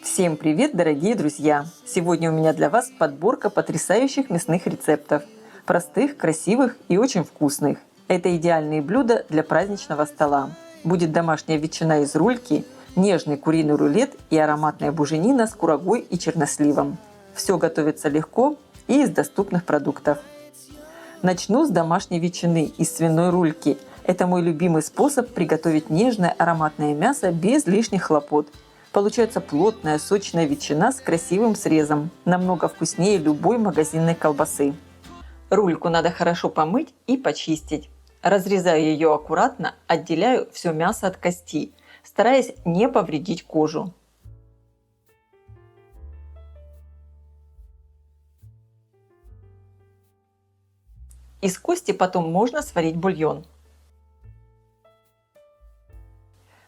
Всем привет, дорогие друзья! Сегодня у меня для вас подборка потрясающих мясных рецептов. Простых, красивых и очень вкусных. Это идеальные блюда для праздничного стола. Будет домашняя ветчина из рульки, нежный куриный рулет и ароматная буженина с курагой и черносливом. Все готовится легко и из доступных продуктов. Начну с домашней ветчины из свиной рульки. Это мой любимый способ приготовить нежное ароматное мясо без лишних хлопот. Получается плотная, сочная ветчина с красивым срезом, намного вкуснее любой магазинной колбасы. Рульку надо хорошо помыть и почистить. Разрезаю ее аккуратно, отделяю все мясо от кости, стараясь не повредить кожу. Из кости потом можно сварить бульон.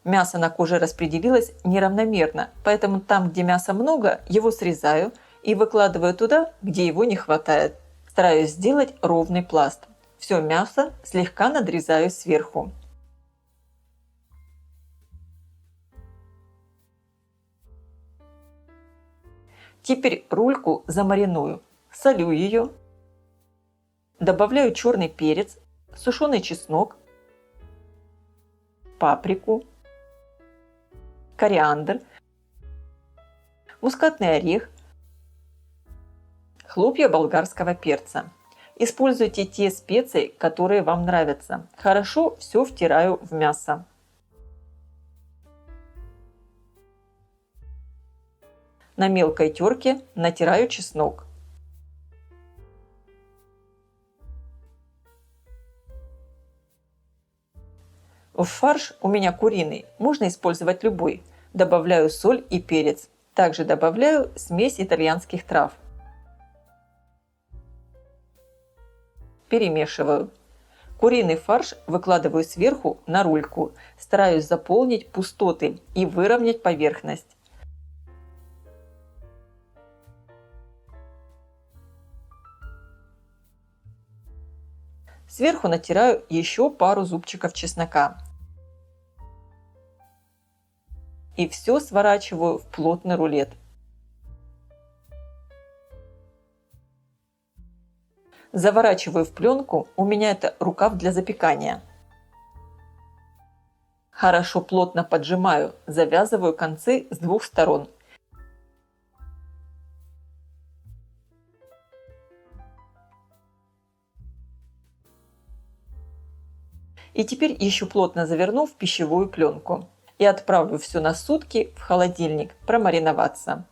Мясо на коже распределилось неравномерно, поэтому там, где мяса много, его срезаю и выкладываю туда, где его не хватает. Стараюсь сделать ровный пласт. Все мясо слегка надрезаю сверху. Теперь рульку замариную. Солю ее. Добавляю черный перец, сушеный чеснок, паприку, кориандр, мускатный орех, хлопья болгарского перца. Используйте те специи, которые вам нравятся. Хорошо все втираю в мясо. На мелкой терке натираю чеснок. В фарш у меня куриный, можно использовать любой. Добавляю соль и перец. Также добавляю смесь итальянских трав. Перемешиваю. Куриный фарш выкладываю сверху на рульку. Стараюсь заполнить пустоты и выровнять поверхность. Сверху натираю еще пару зубчиков чеснока. И все сворачиваю в плотный рулет. Заворачиваю в пленку, у меня это рукав для запекания. Хорошо плотно поджимаю, завязываю концы с двух сторон. И теперь еще плотно заверну в пищевую пленку. И отправлю все на сутки в холодильник промариноваться.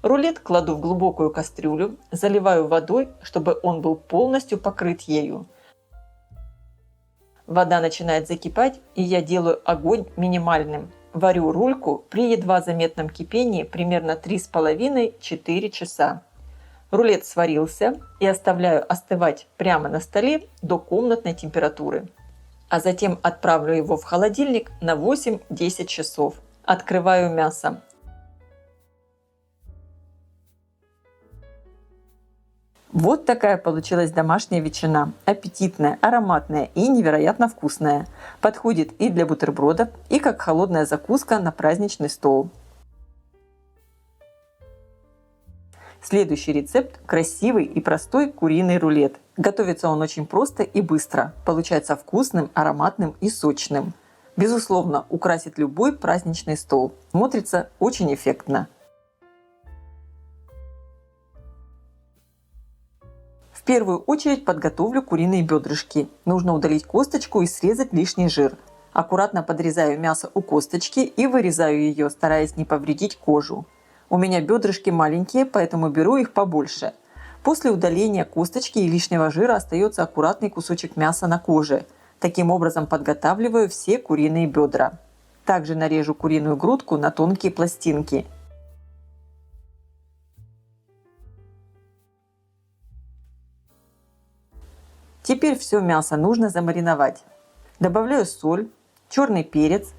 Рулет кладу в глубокую кастрюлю, заливаю водой, чтобы он был полностью покрыт ею. Вода начинает закипать, и я делаю огонь минимальным. Варю рульку при едва заметном кипении примерно 3,5-4 часа. Рулет сварился и оставляю остывать прямо на столе до комнатной температуры. А затем отправлю его в холодильник на 8-10 часов. Открываю мясо. Вот такая получилась домашняя ветчина. Аппетитная, ароматная и невероятно вкусная. Подходит и для бутербродов, и как холодная закуска на праздничный стол. Следующий рецепт – красивый и простой куриный рулет. Готовится он очень просто и быстро. Получается вкусным, ароматным и сочным. Безусловно, украсит любой праздничный стол. Смотрится очень эффектно. В первую очередь подготовлю куриные бедрышки. Нужно удалить косточку и срезать лишний жир. Аккуратно подрезаю мясо у косточки и вырезаю ее, стараясь не повредить кожу. У меня бедрышки маленькие, поэтому беру их побольше. После удаления косточки и лишнего жира остается аккуратный кусочек мяса на коже. Таким образом подготавливаю все куриные бедра. Также нарежу куриную грудку на тонкие пластинки. Теперь все мясо нужно замариновать. Добавляю соль, черный перец,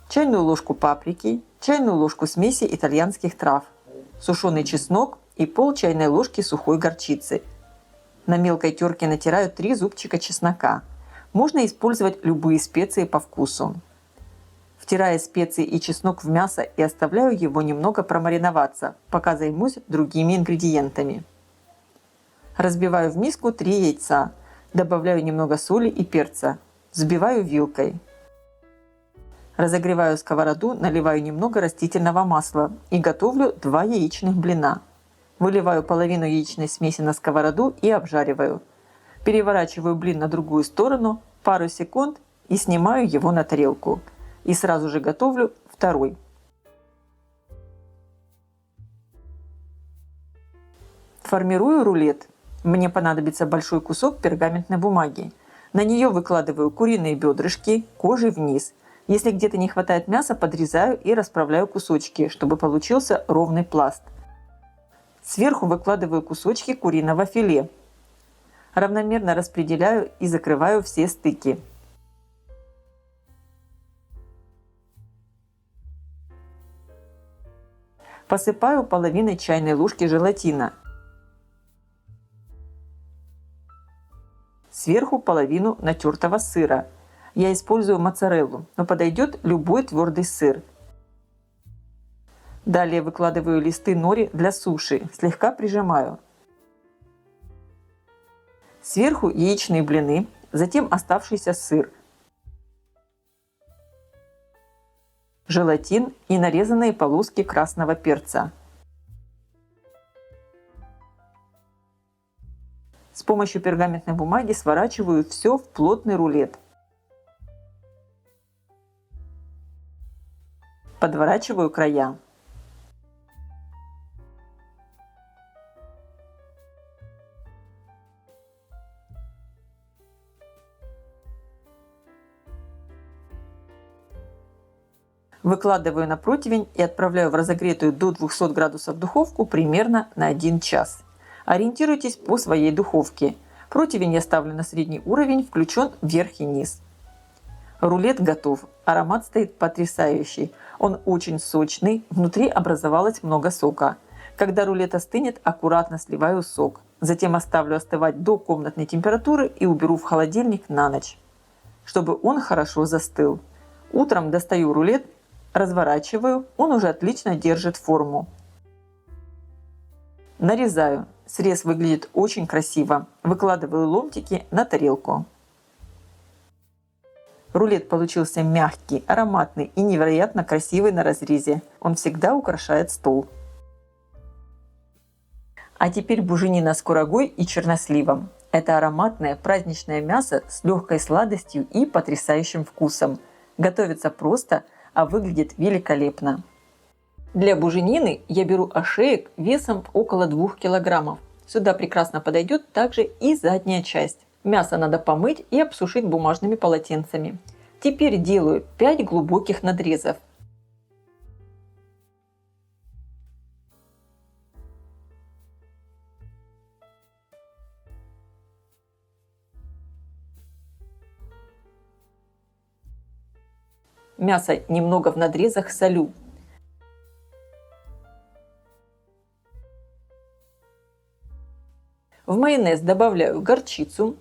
чайную ложку паприки, чайную ложку смеси итальянских трав, сушеный чеснок и пол чайной ложки сухой горчицы. На мелкой терке натираю 3 зубчика чеснока. Можно использовать любые специи по вкусу. втирая специи и чеснок в мясо и оставляю его немного промариноваться, пока займусь другими ингредиентами. Разбиваю в миску 3 яйца, добавляю немного соли и перца, взбиваю вилкой. Разогреваю сковороду, наливаю немного растительного масла и готовлю 2 яичных блина. Выливаю половину яичной смеси на сковороду и обжариваю. Переворачиваю блин на другую сторону, пару секунд и снимаю его на тарелку. И сразу же готовлю второй. Формирую рулет. Мне понадобится большой кусок пергаментной бумаги. На нее выкладываю куриные бедрышки кожей вниз. Если где-то не хватает мяса, подрезаю и расправляю кусочки, чтобы получился ровный пласт. Сверху выкладываю кусочки куриного филе. Равномерно распределяю и закрываю все стыки. Посыпаю половиной чайной ложки желатина. Сверху половину натертого сыра. Я использую моцареллу, но подойдет любой твердый сыр. Далее выкладываю листы нори для суши, слегка прижимаю. Сверху яичные блины, затем оставшийся сыр, желатин и нарезанные полоски красного перца. С помощью пергаментной бумаги сворачиваю все в плотный рулет. Подворачиваю края. Выкладываю на противень и отправляю в разогретую до 200 градусов духовку примерно на 1 час. Ориентируйтесь по своей духовке. Противень я ставлю на средний уровень, включен вверх и низ. Рулет готов. Аромат стоит потрясающий. Он очень сочный, внутри образовалось много сока. Когда рулет остынет, аккуратно сливаю сок. Затем оставлю остывать до комнатной температуры и уберу в холодильник на ночь, чтобы он хорошо застыл. Утром достаю рулет, разворачиваю, он уже отлично держит форму. Нарезаю. Срез выглядит очень красиво. Выкладываю ломтики на тарелку. Рулет получился мягкий, ароматный и невероятно красивый на разрезе. Он всегда украшает стол. А теперь буженина с курагой и черносливом. Это ароматное праздничное мясо с легкой сладостью и потрясающим вкусом. Готовится просто, а выглядит великолепно. Для буженины я беру ошеек весом около 2 килограммов. Сюда прекрасно подойдет также и задняя часть. Мясо надо помыть и обсушить бумажными полотенцами. Теперь делаю 5 глубоких надрезов. Мясо немного в надрезах солю. В майонез добавляю горчицу,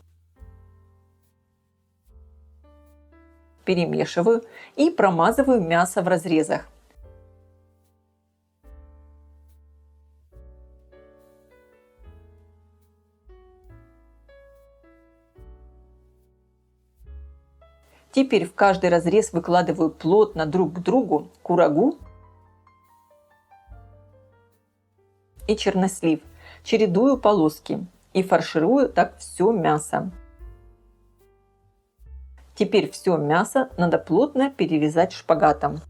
перемешиваю и промазываю мясо в разрезах. Теперь в каждый разрез выкладываю плотно друг к другу курагу и чернослив. Чередую полоски и фарширую так все мясо. Теперь все мясо надо плотно перевязать шпагатом.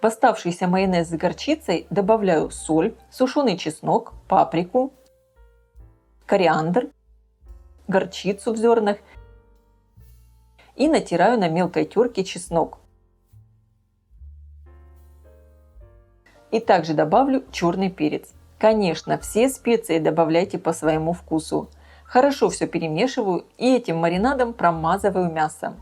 В оставшийся майонез с горчицей добавляю соль, сушеный чеснок, паприку, кориандр, горчицу в зернах и натираю на мелкой терке чеснок. И также добавлю черный перец. Конечно, все специи добавляйте по своему вкусу. Хорошо все перемешиваю и этим маринадом промазываю мясо.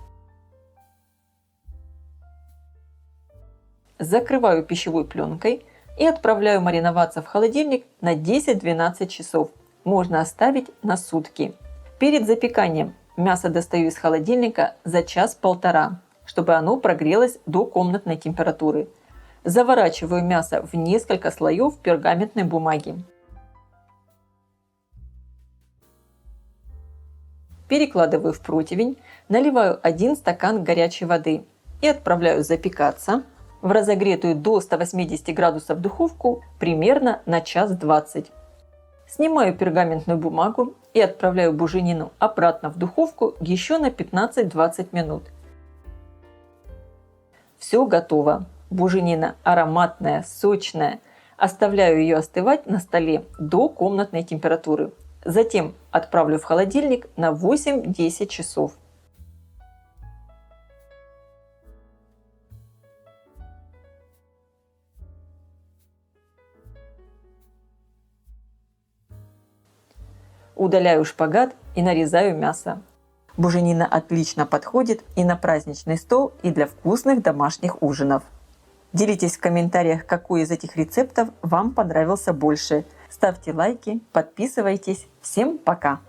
Закрываю пищевой пленкой, и отправляю мариноваться в холодильник на 10-12 часов. Можно оставить на сутки. Перед запеканием мясо достаю из холодильника за час-полтора, чтобы оно прогрелось до комнатной температуры. Заворачиваю мясо в несколько слоев пергаментной бумаги. Перекладываю в противень, наливаю 1 стакан горячей воды и отправляю запекаться в разогретую до 180 градусов духовку примерно на час 20. Снимаю пергаментную бумагу и отправляю буженину обратно в духовку еще на 15-20 минут. Все готово. Буженина ароматная, сочная. Оставляю ее остывать на столе до комнатной температуры. Затем отправлю в холодильник на 8-10 часов. Удаляю шпагат и нарезаю мясо. Буженина отлично подходит и на праздничный стол, и для вкусных домашних ужинов. Делитесь в комментариях, какой из этих рецептов вам понравился больше. Ставьте лайки, подписывайтесь. Всем пока!